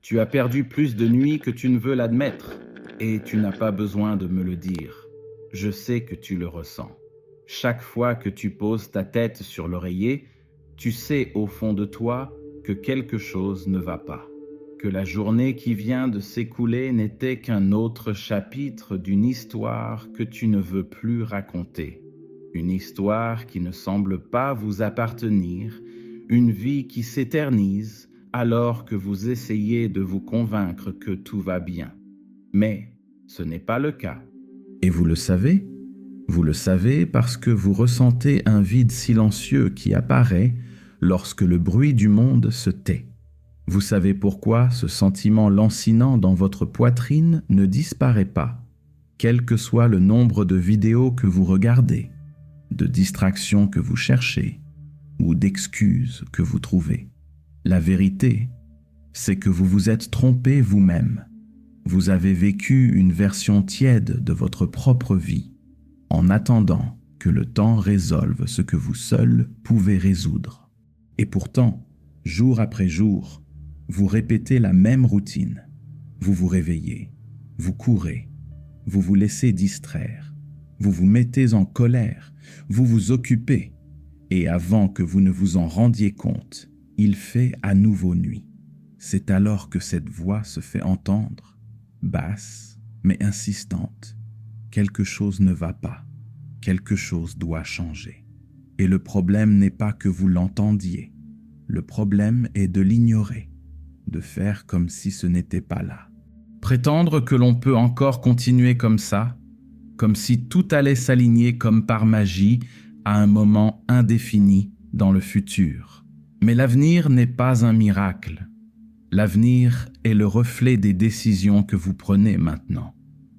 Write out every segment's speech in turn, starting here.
Tu as perdu plus de nuits que tu ne veux l'admettre, et tu n'as pas besoin de me le dire. Je sais que tu le ressens. Chaque fois que tu poses ta tête sur l'oreiller, tu sais au fond de toi que quelque chose ne va pas, que la journée qui vient de s'écouler n'était qu'un autre chapitre d'une histoire que tu ne veux plus raconter, une histoire qui ne semble pas vous appartenir, une vie qui s'éternise alors que vous essayez de vous convaincre que tout va bien. Mais ce n'est pas le cas. Et vous le savez? Vous le savez parce que vous ressentez un vide silencieux qui apparaît lorsque le bruit du monde se tait. Vous savez pourquoi ce sentiment lancinant dans votre poitrine ne disparaît pas, quel que soit le nombre de vidéos que vous regardez, de distractions que vous cherchez ou d'excuses que vous trouvez. La vérité, c'est que vous vous êtes trompé vous-même. Vous avez vécu une version tiède de votre propre vie, en attendant que le temps résolve ce que vous seul pouvez résoudre. Et pourtant, jour après jour, vous répétez la même routine. Vous vous réveillez, vous courez, vous vous laissez distraire, vous vous mettez en colère, vous vous occupez, et avant que vous ne vous en rendiez compte, il fait à nouveau nuit. C'est alors que cette voix se fait entendre, basse mais insistante. Quelque chose ne va pas, quelque chose doit changer. Et le problème n'est pas que vous l'entendiez, le problème est de l'ignorer, de faire comme si ce n'était pas là. Prétendre que l'on peut encore continuer comme ça, comme si tout allait s'aligner comme par magie à un moment indéfini dans le futur. Mais l'avenir n'est pas un miracle. L'avenir est le reflet des décisions que vous prenez maintenant.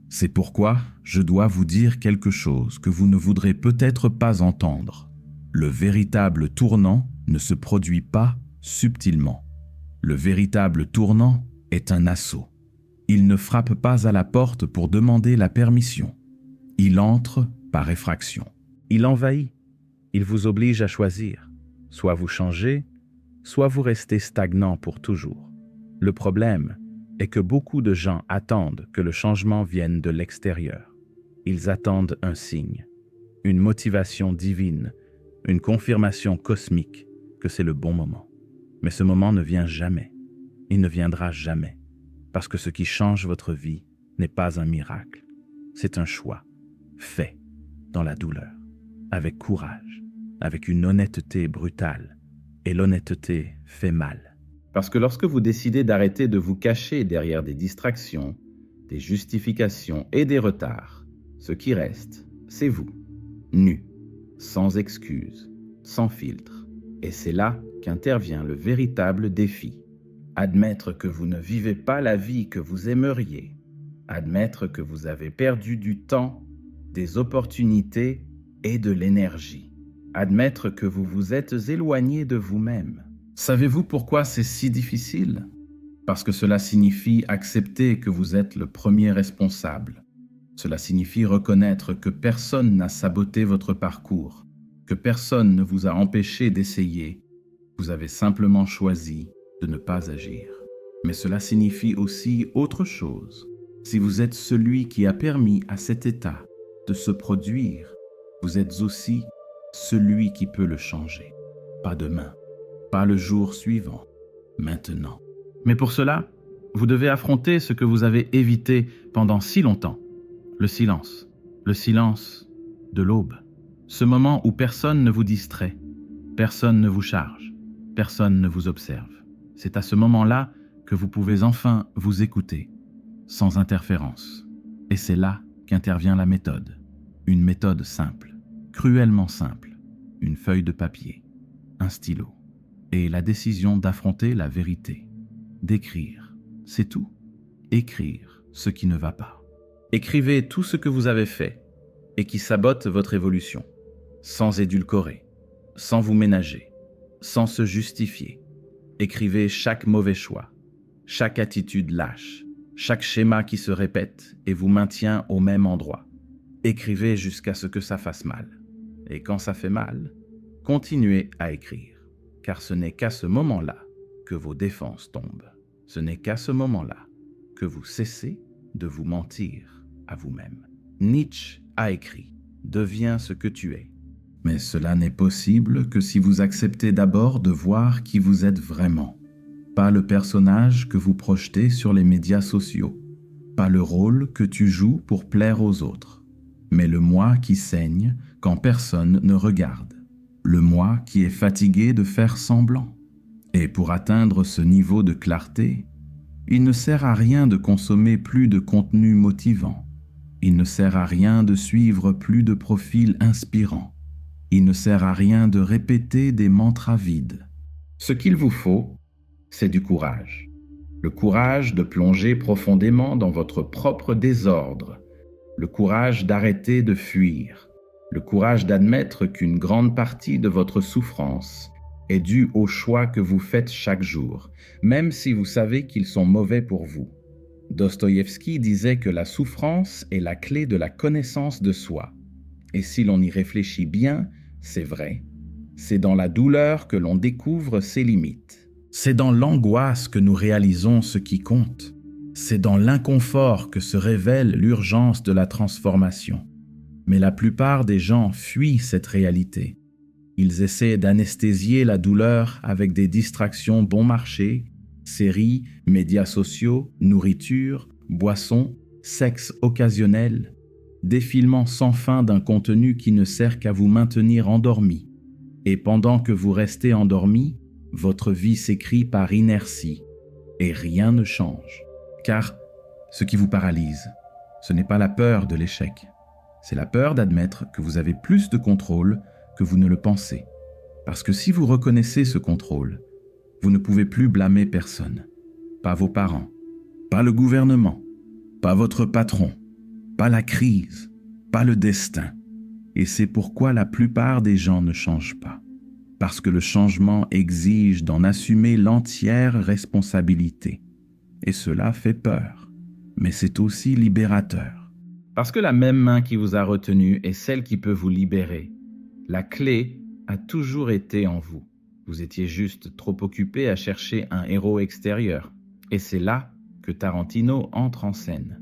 C'est pourquoi je dois vous dire quelque chose que vous ne voudrez peut-être pas entendre. Le véritable tournant ne se produit pas subtilement. Le véritable tournant est un assaut. Il ne frappe pas à la porte pour demander la permission. Il entre par effraction. Il envahit. Il vous oblige à choisir. Soit vous changez, soit vous restez stagnant pour toujours. Le problème est que beaucoup de gens attendent que le changement vienne de l'extérieur. Ils attendent un signe, une motivation divine, une confirmation cosmique que c'est le bon moment. Mais ce moment ne vient jamais. Il ne viendra jamais. Parce que ce qui change votre vie n'est pas un miracle. C'est un choix, fait dans la douleur, avec courage, avec une honnêteté brutale. Et l'honnêteté fait mal. Parce que lorsque vous décidez d'arrêter de vous cacher derrière des distractions, des justifications et des retards, ce qui reste, c'est vous, nu, sans excuses, sans filtre. Et c'est là qu'intervient le véritable défi. Admettre que vous ne vivez pas la vie que vous aimeriez. Admettre que vous avez perdu du temps, des opportunités et de l'énergie. Admettre que vous vous êtes éloigné de vous-même. Savez-vous pourquoi c'est si difficile? Parce que cela signifie accepter que vous êtes le premier responsable. Cela signifie reconnaître que personne n'a saboté votre parcours, que personne ne vous a empêché d'essayer. Vous avez simplement choisi de ne pas agir. Mais cela signifie aussi autre chose. Si vous êtes celui qui a permis à cet état de se produire, vous êtes aussi celui qui peut le changer. Pas demain, pas le jour suivant, maintenant. Mais pour cela, vous devez affronter ce que vous avez évité pendant si longtemps. Le silence de l'aube. Ce moment où personne ne vous distrait, personne ne vous charge, personne ne vous observe. C'est à ce moment-là que vous pouvez enfin vous écouter, sans interférence. Et c'est là qu'intervient la méthode. Une méthode simple, cruellement simple. Une feuille de papier, un stylo, et la décision d'affronter la vérité. D'écrire, c'est tout. Écrire ce qui ne va pas. Écrivez tout ce que vous avez fait et qui sabote votre évolution, sans édulcorer, sans vous ménager, sans se justifier. Écrivez chaque mauvais choix, chaque attitude lâche, chaque schéma qui se répète et vous maintient au même endroit. Écrivez jusqu'à ce que ça fasse mal. Et quand ça fait mal, continuez à écrire, car ce n'est qu'à ce moment-là que vos défenses tombent. Ce n'est qu'à ce moment-là que vous cessez de vous mentir à vous-même. Nietzsche a écrit « Deviens ce que tu es ». Mais cela n'est possible que si vous acceptez d'abord de voir qui vous êtes vraiment. Pas le personnage que vous projetez sur les médias sociaux, pas le rôle que tu joues pour plaire aux autres, mais le moi qui saigne quand personne ne regarde, le moi qui est fatigué de faire semblant. Et pour atteindre ce niveau de clarté, il ne sert à rien de consommer plus de contenu motivant, il ne sert à rien de suivre plus de profils inspirants, il ne sert à rien de répéter des mantras vides. Ce qu'il vous faut, c'est du courage. Le courage de plonger profondément dans votre propre désordre, le courage d'arrêter de fuir, le courage d'admettre qu'une grande partie de votre souffrance est due aux choix que vous faites chaque jour, même si vous savez qu'ils sont mauvais pour vous. Dostoïevski disait que la souffrance est la clé de la connaissance de soi. Et si l'on y réfléchit bien, c'est vrai. C'est dans la douleur que l'on découvre ses limites. C'est dans l'angoisse que nous réalisons ce qui compte. C'est dans l'inconfort que se révèle l'urgence de la transformation. Mais la plupart des gens fuient cette réalité. Ils essaient d'anesthésier la douleur avec des distractions bon marché, séries, médias sociaux, nourriture, boissons, sexe occasionnel, défilement sans fin d'un contenu qui ne sert qu'à vous maintenir endormi. Et pendant que vous restez endormi, votre vie s'écrit par inertie et rien ne change. Car ce qui vous paralyse, ce n'est pas la peur de l'échec, c'est la peur d'admettre que vous avez plus de contrôle que vous ne le pensez. Parce que si vous reconnaissez ce contrôle, vous ne pouvez plus blâmer personne. Pas vos parents, pas le gouvernement, pas votre patron, pas la crise, pas le destin. Et c'est pourquoi la plupart des gens ne changent pas. Parce que le changement exige d'en assumer l'entière responsabilité. Et cela fait peur, mais c'est aussi libérateur. Parce que la même main qui vous a retenu est celle qui peut vous libérer. La clé a toujours été en vous. Vous étiez juste trop occupé à chercher un héros extérieur. Et c'est là que Tarantino entre en scène.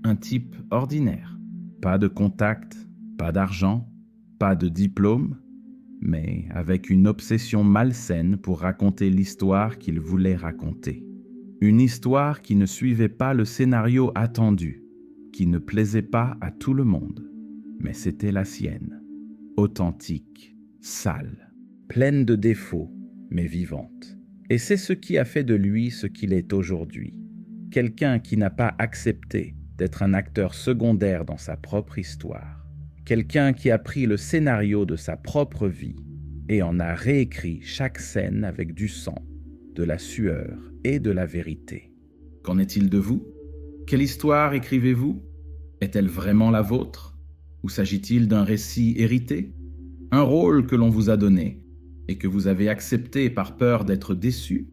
Un type ordinaire. Pas de contact, pas d'argent, pas de diplôme, mais avec une obsession malsaine pour raconter l'histoire qu'il voulait raconter. Une histoire qui ne suivait pas le scénario attendu, qui ne plaisait pas à tout le monde, mais c'était la sienne. Authentique, sale, pleine de défauts, mais vivante. Et c'est ce qui a fait de lui ce qu'il est aujourd'hui. Quelqu'un qui n'a pas accepté d'être un acteur secondaire dans sa propre histoire. Quelqu'un qui a pris le scénario de sa propre vie et en a réécrit chaque scène avec du sang, de la sueur et de la vérité. Qu'en est-il de vous? Quelle histoire écrivez-vous? Est-elle vraiment la vôtre? Ou s'agit-il d'un récit hérité? Un rôle que l'on vous a donné et que vous avez accepté par peur d'être déçu?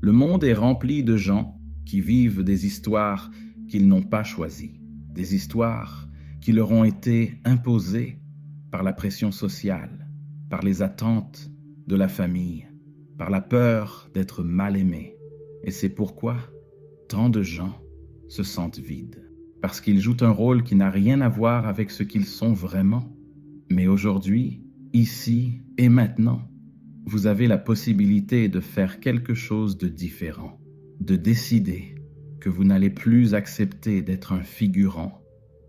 Le monde est rempli de gens qui vivent des histoires qu'ils n'ont pas choisies, des histoires qui leur ont été imposées par la pression sociale, par les attentes de la famille, par la peur d'être mal aimés. Et c'est pourquoi tant de gens se sentent vides, parce qu'ils jouent un rôle qui n'a rien à voir avec ce qu'ils sont vraiment. Mais aujourd'hui, ici et maintenant, vous avez la possibilité de faire quelque chose de différent, de décider que vous n'allez plus accepter d'être un figurant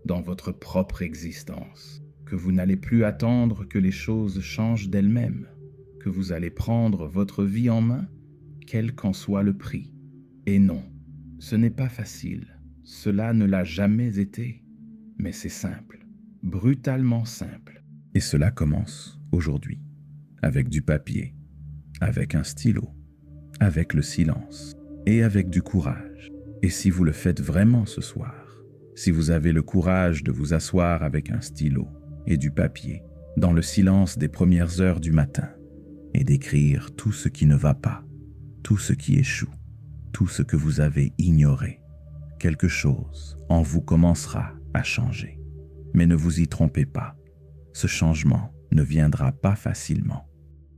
dans votre propre existence, que vous n'allez plus attendre que les choses changent d'elles-mêmes, que vous allez prendre votre vie en main, quel qu'en soit le prix. Et non, ce n'est pas facile, cela ne l'a jamais été, mais c'est simple, brutalement simple. Et cela commence aujourd'hui, avec du papier, avec un stylo, avec le silence et avec du courage. Et si vous le faites vraiment ce soir, si vous avez le courage de vous asseoir avec un stylo et du papier, dans le silence des premières heures du matin, et d'écrire tout ce qui ne va pas, tout ce qui échoue, tout ce que vous avez ignoré, quelque chose en vous commencera à changer. Mais ne vous y trompez pas, ce changement ne viendra pas facilement.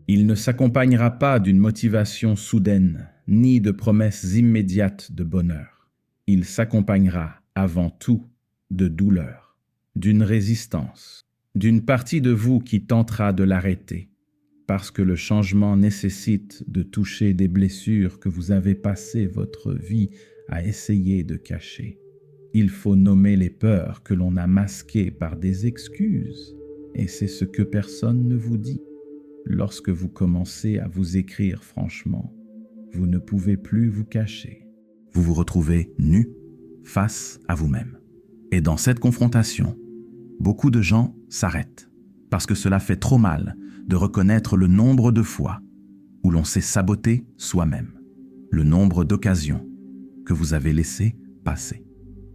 Il ne s'accompagnera pas d'une motivation soudaine, ni de promesses immédiates de bonheur. Il s'accompagnera avant tout de douleur, d'une résistance, d'une partie de vous qui tentera de l'arrêter, parce que le changement nécessite de toucher des blessures que vous avez passé votre vie à essayer de cacher. Il faut nommer les peurs que l'on a masquées par des excuses, et c'est ce que personne ne vous dit. Lorsque vous commencez à vous écrire franchement, vous ne pouvez plus vous cacher. Vous vous retrouvez nu face à vous-même. Et dans cette confrontation, beaucoup de gens s'arrêtent parce que cela fait trop mal de reconnaître le nombre de fois où l'on s'est saboté soi-même, le nombre d'occasions que vous avez laissées passer,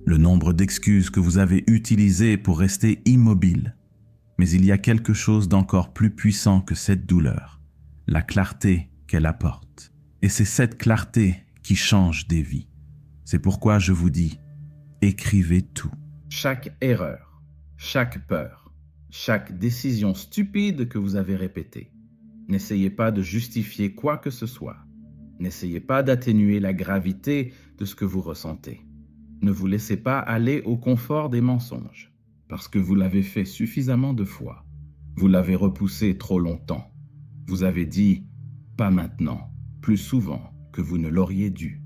le nombre d'excuses que vous avez utilisées pour rester immobile. Mais il y a quelque chose d'encore plus puissant que cette douleur, la clarté qu'elle apporte. Et c'est cette clarté qui change des vies. C'est pourquoi je vous dis, écrivez tout. Chaque erreur, chaque peur, chaque décision stupide que vous avez répétée. N'essayez pas de justifier quoi que ce soit. N'essayez pas d'atténuer la gravité de ce que vous ressentez. Ne vous laissez pas aller au confort des mensonges, parce que vous l'avez fait suffisamment de fois. Vous l'avez repoussé trop longtemps. Vous avez dit « pas maintenant » plus souvent que vous ne l'auriez dû.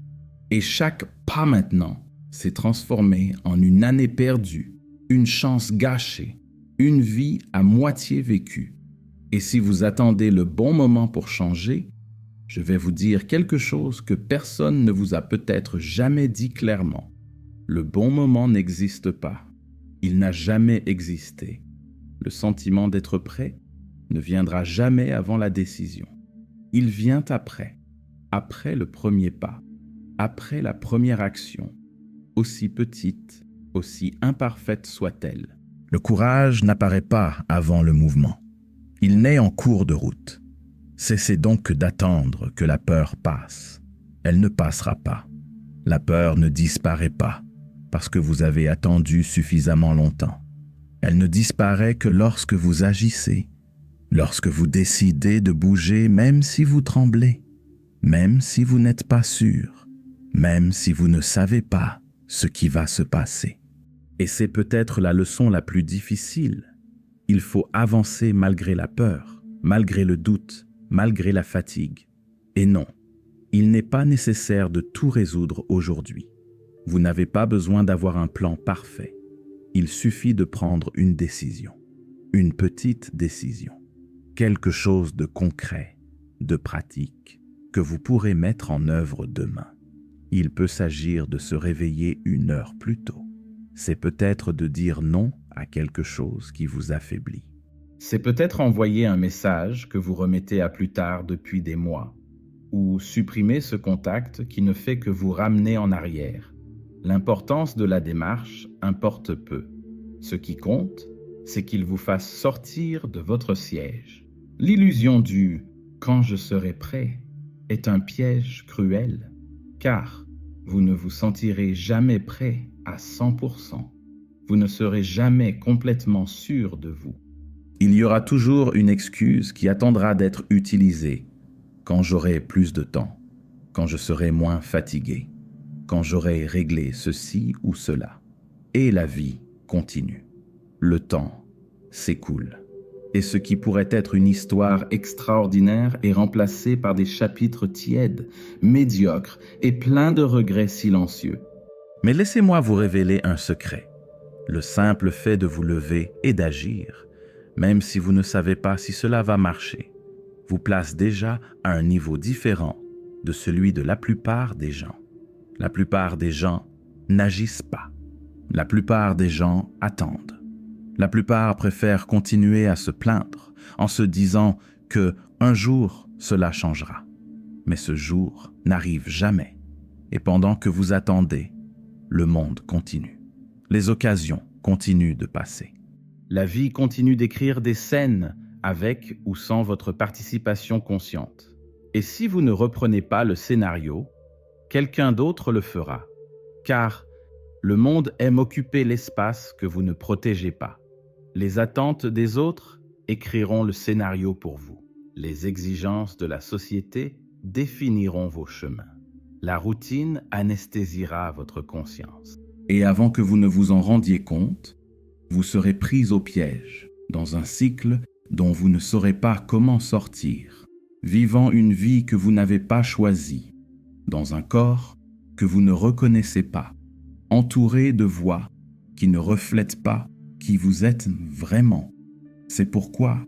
Et chaque « pas maintenant » s'est transformé en une année perdue, une chance gâchée, une vie à moitié vécue. Et si vous attendez le bon moment pour changer, je vais vous dire quelque chose que personne ne vous a peut-être jamais dit clairement. Le bon moment n'existe pas. Il n'a jamais existé. Le sentiment d'être prêt ne viendra jamais avant la décision. Il vient après le premier pas, après la première action, aussi petite, aussi imparfaite soit-elle. Le courage n'apparaît pas avant le mouvement. Il naît en cours de route. Cessez donc d'attendre que la peur passe. Elle ne passera pas. La peur ne disparaît pas parce que vous avez attendu suffisamment longtemps. Elle ne disparaît que lorsque vous agissez, lorsque vous décidez de bouger même si vous tremblez, même si vous n'êtes pas sûr, même si vous ne savez pas ce qui va se passer. Et c'est peut-être la leçon la plus difficile. Il faut avancer malgré la peur, malgré le doute, malgré la fatigue. Et non, il n'est pas nécessaire de tout résoudre aujourd'hui. Vous n'avez pas besoin d'avoir un plan parfait. Il suffit de prendre une décision, une petite décision, quelque chose de concret, de pratique, que vous pourrez mettre en œuvre demain. Il peut s'agir de se réveiller 1 heure plus tôt. C'est peut-être de dire non à quelque chose qui vous affaiblit. C'est peut-être envoyer un message que vous remettez à plus tard depuis des mois, ou supprimer ce contact qui ne fait que vous ramener en arrière. L'importance de la démarche importe peu. Ce qui compte, c'est qu'il vous fasse sortir de votre siège. L'illusion du « quand je serai prêt » est un piège cruel, car vous ne vous sentirez jamais prêt à 100%. Vous ne serez jamais complètement sûr de vous. Il y aura toujours une excuse qui attendra d'être utilisée quand j'aurai plus de temps, quand je serai moins fatigué, quand j'aurai réglé ceci ou cela. Et la vie continue. Le temps s'écoule. Et ce qui pourrait être une histoire extraordinaire est remplacé par des chapitres tièdes, médiocres et pleins de regrets silencieux. Mais laissez-moi vous révéler un secret. Le simple fait de vous lever et d'agir, même si vous ne savez pas si cela va marcher, vous place déjà à un niveau différent de celui de la plupart des gens. La plupart des gens n'agissent pas. La plupart des gens attendent. La plupart préfèrent continuer à se plaindre en se disant que un jour cela changera. Mais ce jour n'arrive jamais. Et pendant que vous attendez, le monde continue. Les occasions continuent de passer. La vie continue d'écrire des scènes avec ou sans votre participation consciente. Et si vous ne reprenez pas le scénario, quelqu'un d'autre le fera. Car le monde aime occuper l'espace que vous ne protégez pas. Les attentes des autres écriront le scénario pour vous. Les exigences de la société définiront vos chemins. La routine anesthésiera votre conscience. Et avant que vous ne vous en rendiez compte, vous serez pris au piège, dans un cycle dont vous ne saurez pas comment sortir, vivant une vie que vous n'avez pas choisie, dans un corps que vous ne reconnaissez pas, entouré de voix qui ne reflètent pas qui vous êtes vraiment. C'est pourquoi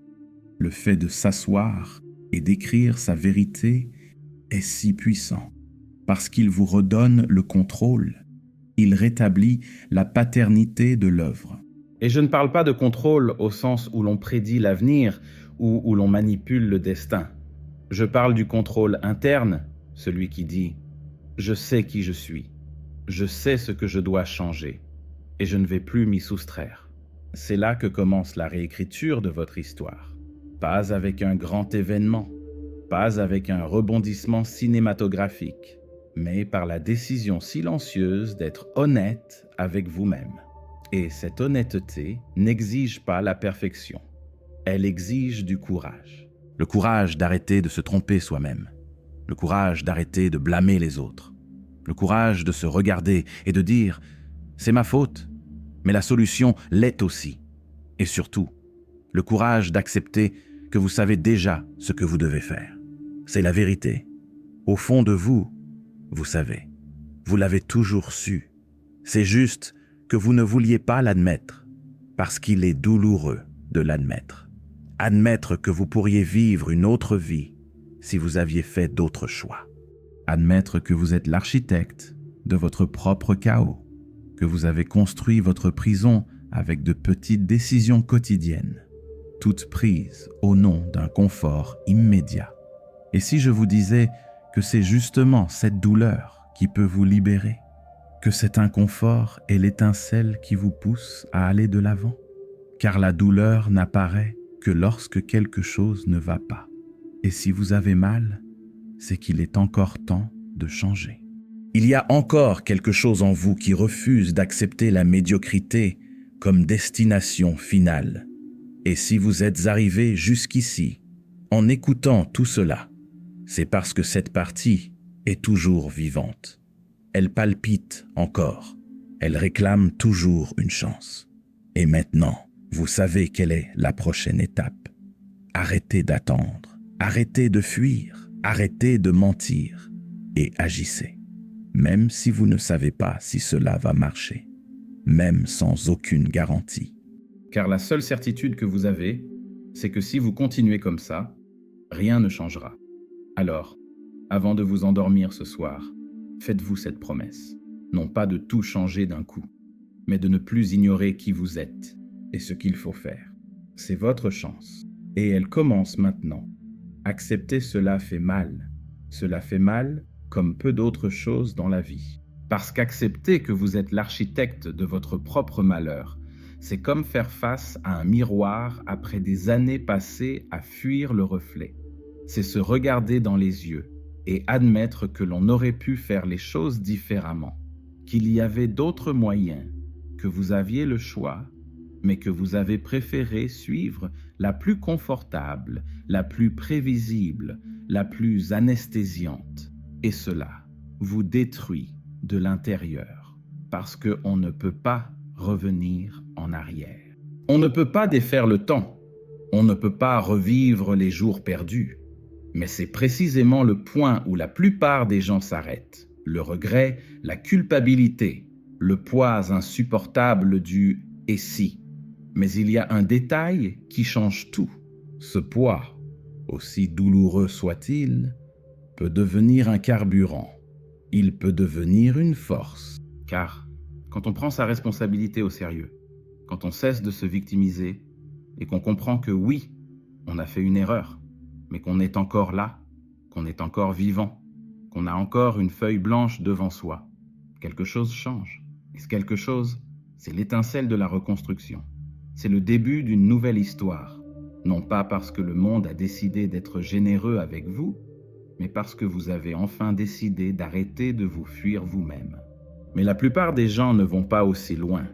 le fait de s'asseoir et d'écrire sa vérité est si puissant, parce qu'il vous redonne le contrôle. Il rétablit la paternité de l'œuvre. Et je ne parle pas de contrôle au sens où l'on prédit l'avenir ou où l'on manipule le destin. Je parle du contrôle interne, celui qui dit « Je sais qui je suis, je sais ce que je dois changer, et je ne vais plus m'y soustraire ». C'est là que commence la réécriture de votre histoire. Pas avec un grand événement, pas avec un rebondissement cinématographique, mais par la décision silencieuse d'être honnête avec vous-même. Et cette honnêteté n'exige pas la perfection. Elle exige du courage. Le courage d'arrêter de se tromper soi-même. Le courage d'arrêter de blâmer les autres. Le courage de se regarder et de dire « c'est ma faute ». Mais la solution l'est aussi. Et surtout, le courage d'accepter que vous savez déjà ce que vous devez faire. C'est la vérité. Au fond de vous, vous savez. Vous l'avez toujours su. C'est juste que vous ne vouliez pas l'admettre, parce qu'il est douloureux de l'admettre. Admettre que vous pourriez vivre une autre vie si vous aviez fait d'autres choix. Admettre que vous êtes l'architecte de votre propre chaos, que vous avez construit votre prison avec de petites décisions quotidiennes, toutes prises au nom d'un confort immédiat. Et si je vous disais que c'est justement cette douleur qui peut vous libérer, que cet inconfort est l'étincelle qui vous pousse à aller de l'avant, car la douleur n'apparaît que lorsque quelque chose ne va pas. Et si vous avez mal, c'est qu'il est encore temps de changer. Il y a encore quelque chose en vous qui refuse d'accepter la médiocrité comme destination finale. Et si vous êtes arrivé jusqu'ici, en écoutant tout cela, c'est parce que cette partie est toujours vivante. Elle palpite encore. Elle réclame toujours une chance. Et maintenant, vous savez quelle est la prochaine étape. Arrêtez d'attendre, arrêtez de fuir, arrêtez de mentir et agissez. Même si vous ne savez pas si cela va marcher, même sans aucune garantie. Car la seule certitude que vous avez, c'est que si vous continuez comme ça, rien ne changera. Alors, avant de vous endormir ce soir, faites-vous cette promesse, non pas de tout changer d'un coup, mais de ne plus ignorer qui vous êtes et ce qu'il faut faire. C'est votre chance, et elle commence maintenant. Accepter cela fait mal. Cela fait mal comme peu d'autres choses dans la vie. Parce qu'accepter que vous êtes l'architecte de votre propre malheur, c'est comme faire face à un miroir après des années passées à fuir le reflet. C'est se regarder dans les yeux et admettre que l'on aurait pu faire les choses différemment, qu'il y avait d'autres moyens, que vous aviez le choix, mais que vous avez préféré suivre la plus confortable, la plus prévisible, la plus anesthésiante. Et cela vous détruit de l'intérieur, parce qu'on ne peut pas revenir en arrière. On ne peut pas défaire le temps, on ne peut pas revivre les jours perdus, mais c'est précisément le point où la plupart des gens s'arrêtent. Le regret, la culpabilité, le poids insupportable du « et si ». Mais il y a un détail qui change tout. Ce poids, aussi douloureux soit-il, peut devenir un carburant. Il peut devenir une force. Car quand on prend sa responsabilité au sérieux, quand on cesse de se victimiser et qu'on comprend que oui, on a fait une erreur, mais qu'on est encore là, qu'on est encore vivant, qu'on a encore une feuille blanche devant soi, quelque chose change. Et ce quelque chose, c'est l'étincelle de la reconstruction. C'est le début d'une nouvelle histoire, non pas parce que le monde a décidé d'être généreux avec vous, mais parce que vous avez enfin décidé d'arrêter de vous fuir vous-même. Mais la plupart des gens ne vont pas aussi loin.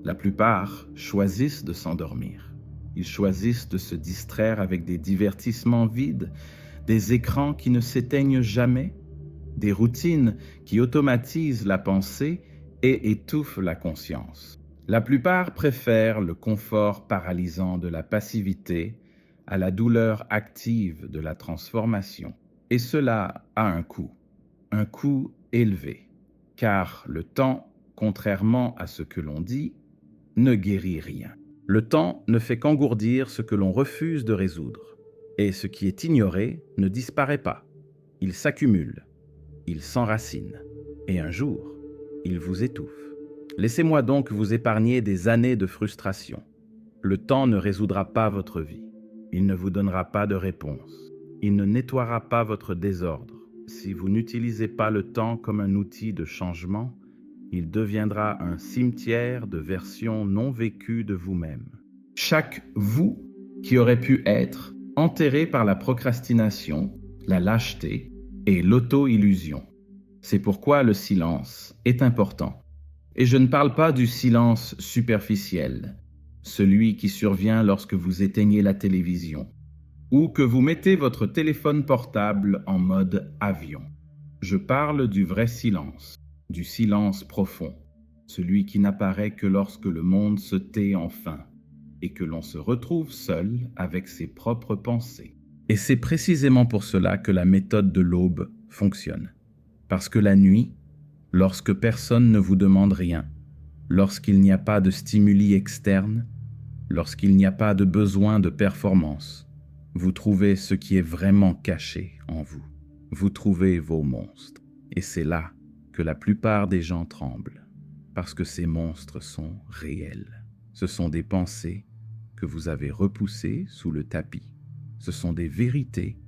La plupart choisissent de s'endormir. Ils choisissent de se distraire avec des divertissements vides, des écrans qui ne s'éteignent jamais, des routines qui automatisent la pensée et étouffent la conscience. La plupart préfèrent le confort paralysant de la passivité à la douleur active de la transformation. Et cela a un coût élevé, car le temps, contrairement à ce que l'on dit, ne guérit rien. Le temps ne fait qu'engourdir ce que l'on refuse de résoudre, et ce qui est ignoré ne disparaît pas. Il s'accumule, il s'enracine, et un jour, il vous étouffe. Laissez-moi donc vous épargner des années de frustration. Le temps ne résoudra pas votre vie. Il ne vous donnera pas de réponse. Il ne nettoiera pas votre désordre. Si vous n'utilisez pas le temps comme un outil de changement, il deviendra un cimetière de versions non vécues de vous-même. Chaque vous qui aurait pu être enterré par la procrastination, la lâcheté et l'auto-illusion. C'est pourquoi le silence est important. Et je ne parle pas du silence superficiel, celui qui survient lorsque vous éteignez la télévision ou que vous mettez votre téléphone portable en mode avion. Je parle du vrai silence, du silence profond, celui qui n'apparaît que lorsque le monde se tait enfin et que l'on se retrouve seul avec ses propres pensées. Et c'est précisément pour cela que la méthode de l'aube fonctionne. Parce que la nuit, lorsque personne ne vous demande rien, lorsqu'il n'y a pas de stimuli externes, lorsqu'il n'y a pas de besoin de performance, vous trouvez ce qui est vraiment caché en vous. Vous trouvez vos monstres. Et c'est là que la plupart des gens tremblent, parce que ces monstres sont réels. Ce sont des pensées que vous avez repoussées sous le tapis. Ce sont des vérités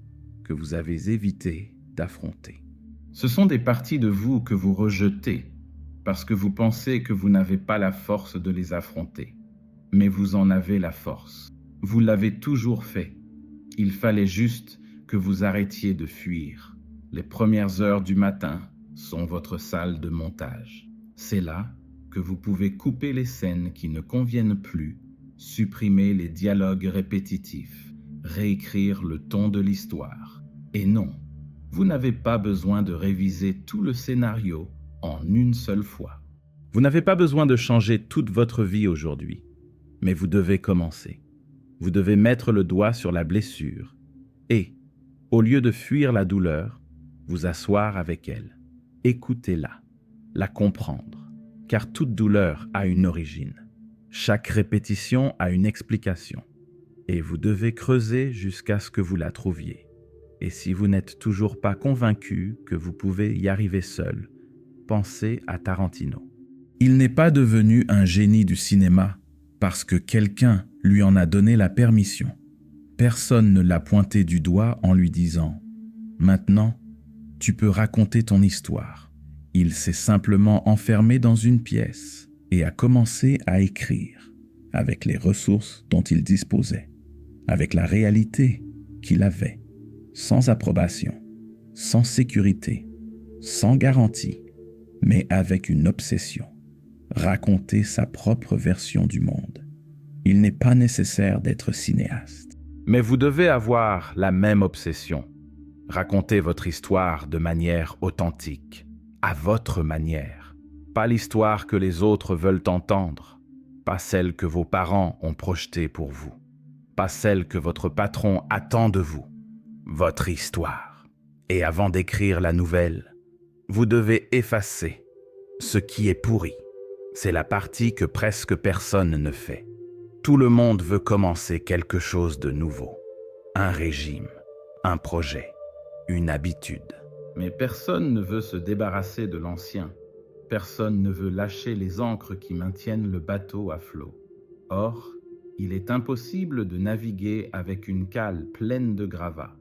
que vous avez évité d'affronter. Ce sont des parties de vous que vous rejetez parce que vous pensez que vous n'avez pas la force de les affronter. Mais vous en avez la force. Vous l'avez toujours fait. Il fallait juste que vous arrêtiez de fuir. Les premières heures du matin sont votre salle de montage. C'est là que vous pouvez couper les scènes qui ne conviennent plus, supprimer les dialogues répétitifs, réécrire le ton de l'histoire. Et non, vous n'avez pas besoin de réviser tout le scénario en une seule fois. Vous n'avez pas besoin de changer toute votre vie aujourd'hui, mais vous devez commencer. Vous devez mettre le doigt sur la blessure et, au lieu de fuir la douleur, vous asseoir avec elle. Écoutez-la, la comprendre, car toute douleur a une origine. Chaque répétition a une explication, et vous devez creuser jusqu'à ce que vous la trouviez. Et si vous n'êtes toujours pas convaincu que vous pouvez y arriver seul, pensez à Tarantino. Il n'est pas devenu un génie du cinéma parce que quelqu'un lui en a donné la permission. Personne ne l'a pointé du doigt en lui disant « Maintenant, tu peux raconter ton histoire ». Il s'est simplement enfermé dans une pièce et a commencé à écrire avec les ressources dont il disposait, avec la réalité qu'il avait, sans approbation, sans sécurité, sans garantie, mais avec une obsession. Raconter sa propre version du monde. Il n'est pas nécessaire d'être cinéaste. Mais vous devez avoir la même obsession. Racontez votre histoire de manière authentique, à votre manière. Pas l'histoire que les autres veulent entendre, pas celle que vos parents ont projetée pour vous, pas celle que votre patron attend de vous. Votre histoire. Et avant d'écrire la nouvelle, vous devez effacer ce qui est pourri. C'est la partie que presque personne ne fait. Tout le monde veut commencer quelque chose de nouveau. Un régime, un projet, une habitude. Mais personne ne veut se débarrasser de l'ancien. Personne ne veut lâcher les ancres qui maintiennent le bateau à flot. Or, il est impossible de naviguer avec une cale pleine de gravats.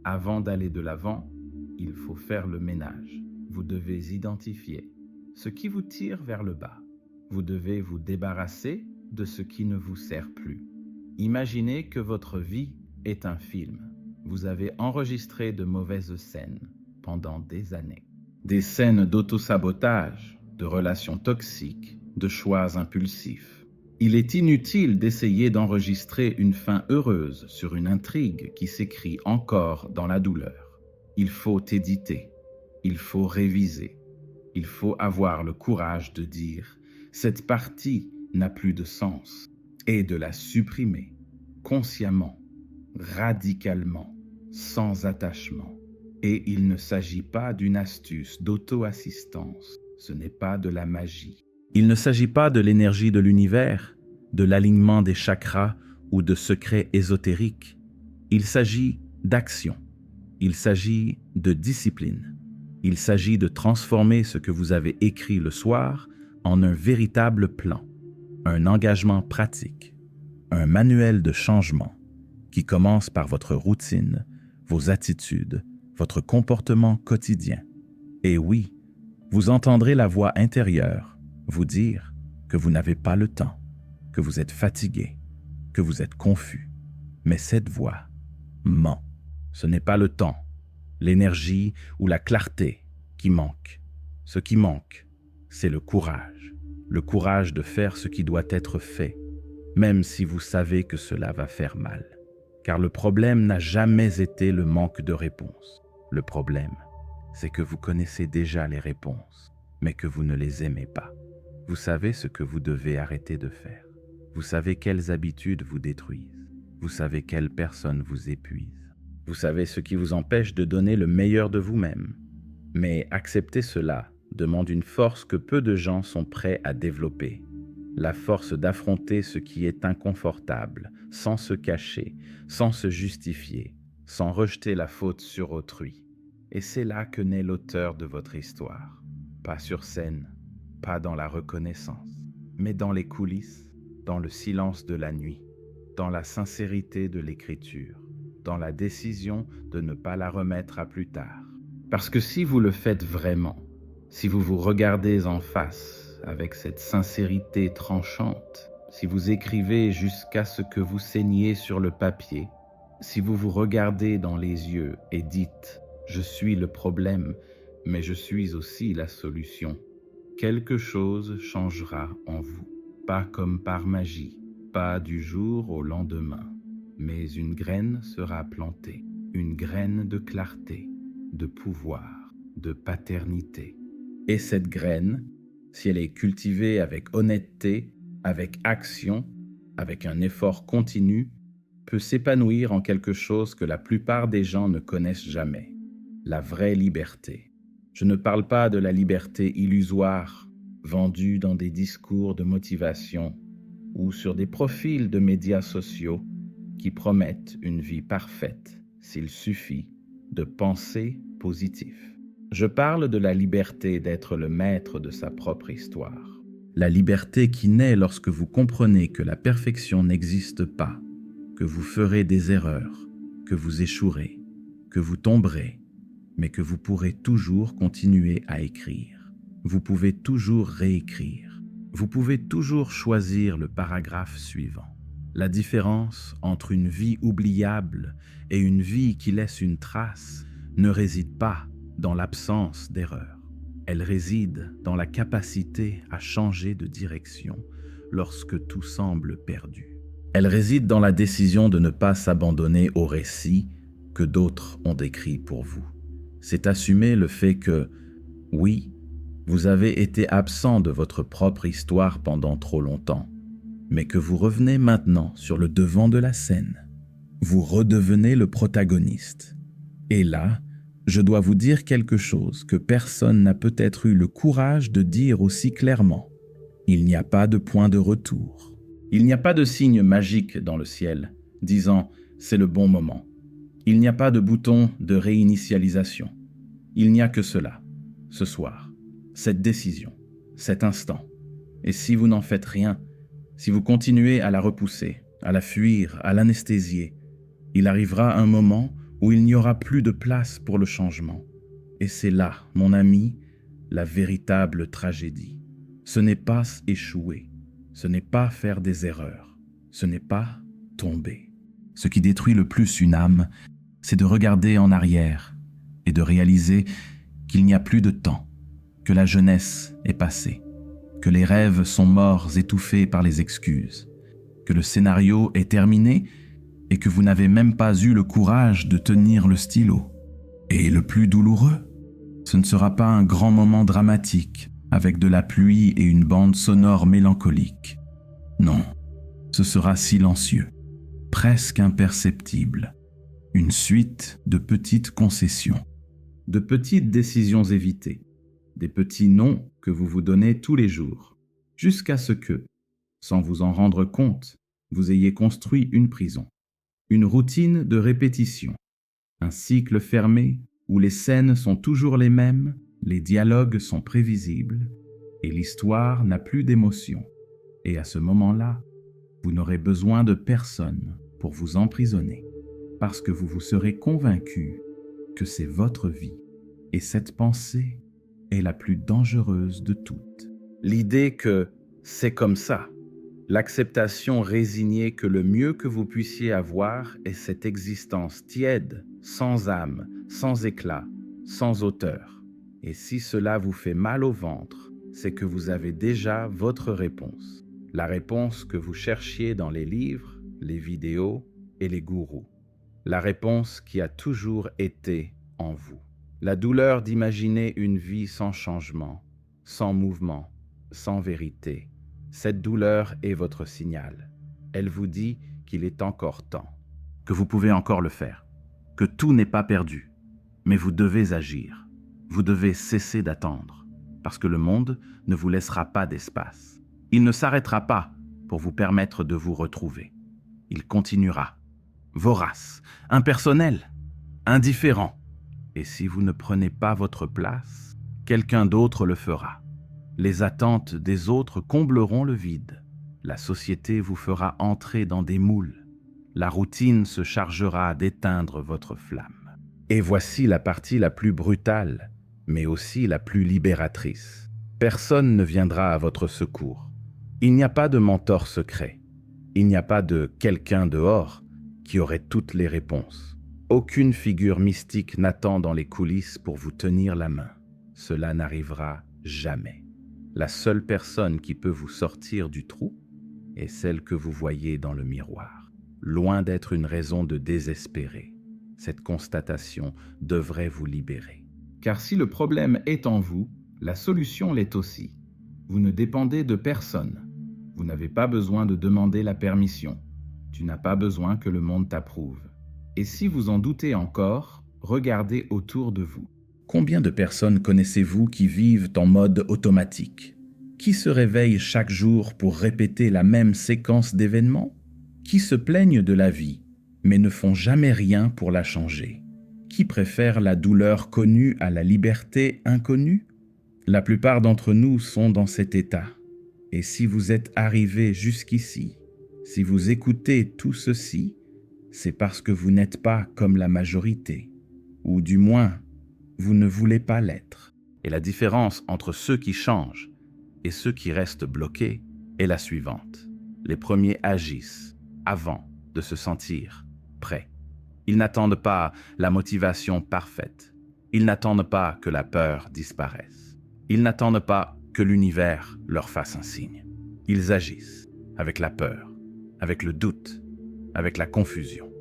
Avant d'aller de l'avant, il faut faire le ménage. Vous devez identifier ce qui vous tire vers le bas. Vous devez vous débarrasser de ce qui ne vous sert plus. Imaginez que votre vie est un film. Vous avez enregistré de mauvaises scènes pendant des années. Des scènes d'autosabotage, de relations toxiques, de choix impulsifs. Il est inutile d'essayer d'enregistrer une fin heureuse sur une intrigue qui s'écrit encore dans la douleur. Il faut éditer, il faut réviser, il faut avoir le courage de dire « cette partie n'a plus de sens » et de la supprimer, consciemment, radicalement, sans attachement. Et il ne s'agit pas d'une astuce d'auto-assistance, ce n'est pas de la magie. Il ne s'agit pas de l'énergie de l'univers, de l'alignement des chakras ou de secrets ésotériques. Il s'agit d'action. Il s'agit de discipline. Il s'agit de transformer ce que vous avez écrit le soir en un véritable plan, un engagement pratique, un manuel de changement qui commence par votre routine, vos attitudes, votre comportement quotidien. Et oui, vous entendrez la voix intérieure vous dire que vous n'avez pas le temps, que vous êtes fatigué, que vous êtes confus. Mais cette voix ment. Ce n'est pas le temps, l'énergie ou la clarté qui manque. Ce qui manque, c'est le courage de faire ce qui doit être fait, même si vous savez que cela va faire mal. Car le problème n'a jamais été le manque de réponses. Le problème, c'est que vous connaissez déjà les réponses, mais que vous ne les aimez pas. Vous savez ce que vous devez arrêter de faire. Vous savez quelles habitudes vous détruisent. Vous savez quelles personnes vous épuisent. Vous savez ce qui vous empêche de donner le meilleur de vous-même. Mais accepter cela demande une force que peu de gens sont prêts à développer. La force d'affronter ce qui est inconfortable, sans se cacher, sans se justifier, sans rejeter la faute sur autrui. Et c'est là que naît l'auteur de votre histoire. Pas sur scène, pas dans la reconnaissance, mais dans les coulisses, dans le silence de la nuit, dans la sincérité de l'écriture, dans la décision de ne pas la remettre à plus tard. Parce que si vous le faites vraiment, si vous vous regardez en face avec cette sincérité tranchante, si vous écrivez jusqu'à ce que vous saigniez sur le papier, si vous vous regardez dans les yeux et dites « Je suis le problème, mais je suis aussi la solution », quelque chose changera en vous. Pas comme par magie, pas du jour au lendemain, mais une graine sera plantée, une graine de clarté, de pouvoir, de paternité. Et cette graine, si elle est cultivée avec honnêteté, avec action, avec un effort continu, peut s'épanouir en quelque chose que la plupart des gens ne connaissent jamais, la vraie liberté. Je ne parle pas de la liberté illusoire, vendue dans des discours de motivation ou sur des profils de médias sociaux qui promettent une vie parfaite s'il suffit de penser positif. Je parle de la liberté d'être le maître de sa propre histoire. La liberté qui naît lorsque vous comprenez que la perfection n'existe pas, que vous ferez des erreurs, que vous échouerez, que vous tomberez, mais que vous pourrez toujours continuer à écrire. Vous pouvez toujours réécrire. Vous pouvez toujours choisir le paragraphe suivant. La différence entre une vie oubliable et une vie qui laisse une trace ne réside pas dans l'absence d'erreur. Elle réside dans la capacité à changer de direction lorsque tout semble perdu. Elle réside dans la décision de ne pas s'abandonner au récit que d'autres ont décrit pour vous. C'est assumer le fait que, oui, vous avez été absent de votre propre histoire pendant trop longtemps, mais que vous revenez maintenant sur le devant de la scène. Vous redevenez le protagoniste. Et là, je dois vous dire quelque chose que personne n'a peut-être eu le courage de dire aussi clairement. Il n'y a pas de point de retour. Il n'y a pas de signe magique dans le ciel, disant « c'est le bon moment ». Il n'y a pas de bouton de réinitialisation. Il n'y a que cela, ce soir, cette décision, cet instant. Et si vous n'en faites rien, si vous continuez à la repousser, à la fuir, à l'anesthésier, il arrivera un moment où il n'y aura plus de place pour le changement. Et c'est là, mon ami, la véritable tragédie. Ce n'est pas échouer, ce n'est pas faire des erreurs, ce n'est pas tomber. Ce qui détruit le plus une âme, c'est de regarder en arrière et de réaliser qu'il n'y a plus de temps, que la jeunesse est passée, que les rêves sont morts étouffés par les excuses, que le scénario est terminé et que vous n'avez même pas eu le courage de tenir le stylo. Et le plus douloureux, ce ne sera pas un grand moment dramatique avec de la pluie et une bande sonore mélancolique. Non, ce sera silencieux, presque imperceptible, une suite de petites concessions, de petites décisions évitées, des petits noms que vous vous donnez tous les jours, jusqu'à ce que, sans vous en rendre compte, vous ayez construit une prison, une routine de répétition, un cycle fermé où les scènes sont toujours les mêmes, les dialogues sont prévisibles et l'histoire n'a plus d'émotion. Et à ce moment-là, vous n'aurez besoin de personne pour vous emprisonner, parce que vous vous serez convaincu que c'est votre vie. Et cette pensée est la plus dangereuse de toutes. L'idée que c'est comme ça, l'acceptation résignée que le mieux que vous puissiez avoir est cette existence tiède, sans âme, sans éclat, sans auteur. Et si cela vous fait mal au ventre, c'est que vous avez déjà votre réponse. La réponse que vous cherchiez dans les livres, les vidéos et les gourous. La réponse qui a toujours été en vous. La douleur d'imaginer une vie sans changement, sans mouvement, sans vérité. Cette douleur est votre signal. Elle vous dit qu'il est encore temps, que vous pouvez encore le faire, que tout n'est pas perdu. Mais vous devez agir. Vous devez cesser d'attendre, parce que le monde ne vous laissera pas d'espace. Il ne s'arrêtera pas pour vous permettre de vous retrouver. Il continuera, vorace, impersonnel, indifférent. Et si vous ne prenez pas votre place, quelqu'un d'autre le fera. Les attentes des autres combleront le vide. La société vous fera entrer dans des moules. La routine se chargera d'éteindre votre flamme. Et voici la partie la plus brutale, mais aussi la plus libératrice. Personne ne viendra à votre secours. Il n'y a pas de mentor secret. Il n'y a pas de quelqu'un dehors qui aurait toutes les réponses. Aucune figure mystique n'attend dans les coulisses pour vous tenir la main. Cela n'arrivera jamais. La seule personne qui peut vous sortir du trou est celle que vous voyez dans le miroir. Loin d'être une raison de désespérer, cette constatation devrait vous libérer. Car si le problème est en vous, la solution l'est aussi. Vous ne dépendez de personne. Vous n'avez pas besoin de demander la permission. Tu n'as pas besoin que le monde t'approuve. Et si vous en doutez encore, regardez autour de vous. Combien de personnes connaissez-vous qui vivent en mode automatique? Qui se réveillent chaque jour pour répéter la même séquence d'événements? Qui se plaignent de la vie, mais ne font jamais rien pour la changer? Qui préfèrent la douleur connue à la liberté inconnue? La plupart d'entre nous sont dans cet état. Et si vous êtes arrivé jusqu'ici, si vous écoutez tout ceci, c'est parce que vous n'êtes pas comme la majorité, ou du moins, vous ne voulez pas l'être. Et la différence entre ceux qui changent et ceux qui restent bloqués est la suivante. Les premiers agissent avant de se sentir prêts. Ils n'attendent pas la motivation parfaite. Ils n'attendent pas que la peur disparaisse. Ils n'attendent pas que l'univers leur fasse un signe. Ils agissent avec la peur, avec le doute, avec la confusion,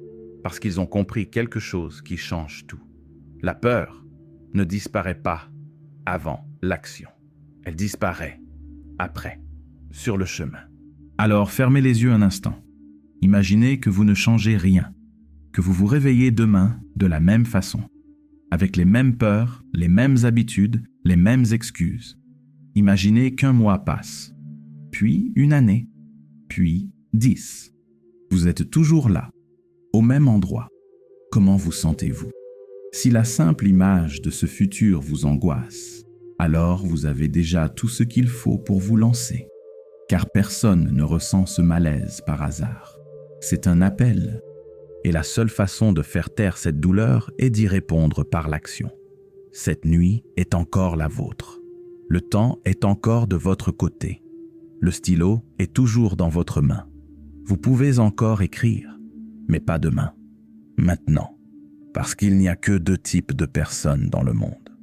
parce qu'ils ont compris quelque chose qui change tout. La peur ne disparaît pas avant l'action. Elle disparaît après, sur le chemin. Alors fermez les yeux un instant. Imaginez que vous ne changez rien, que vous vous réveillez demain de la même façon, avec les mêmes peurs, les mêmes habitudes, les mêmes excuses. Imaginez qu'un mois passe, puis une année, puis 10. Vous êtes toujours là, au même endroit. Comment vous sentez-vous? Si la simple image de ce futur vous angoisse, alors vous avez déjà tout ce qu'il faut pour vous lancer. Car personne ne ressent ce malaise par hasard. C'est un appel. Et la seule façon de faire taire cette douleur est d'y répondre par l'action. Cette nuit est encore la vôtre. Le temps est encore de votre côté. Le stylo est toujours dans votre main. Vous pouvez encore écrire, mais pas demain. Maintenant. Parce qu'il n'y a que 2 types de personnes dans le monde.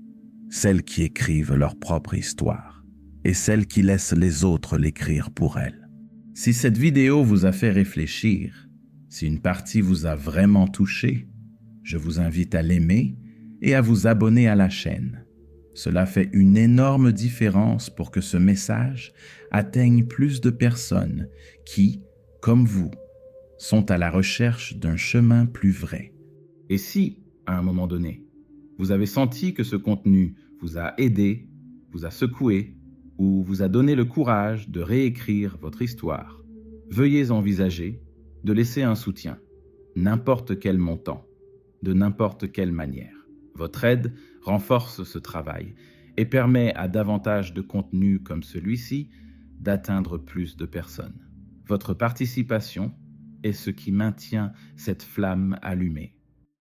Celles qui écrivent leur propre histoire et celle qui laisse les autres l'écrire pour elle. Si cette vidéo vous a fait réfléchir, si une partie vous a vraiment touché, je vous invite à l'aimer et à vous abonner à la chaîne. Cela fait une énorme différence pour que ce message atteigne plus de personnes qui, comme vous, sont à la recherche d'un chemin plus vrai. Et si, à un moment donné, vous avez senti que ce contenu vous a aidé, vous a secoué ou vous a donné le courage de réécrire votre histoire, veuillez envisager de laisser un soutien, n'importe quel montant, de n'importe quelle manière. Votre aide renforce ce travail et permet à davantage de contenus comme celui-ci d'atteindre plus de personnes. Votre participation est ce qui maintient cette flamme allumée.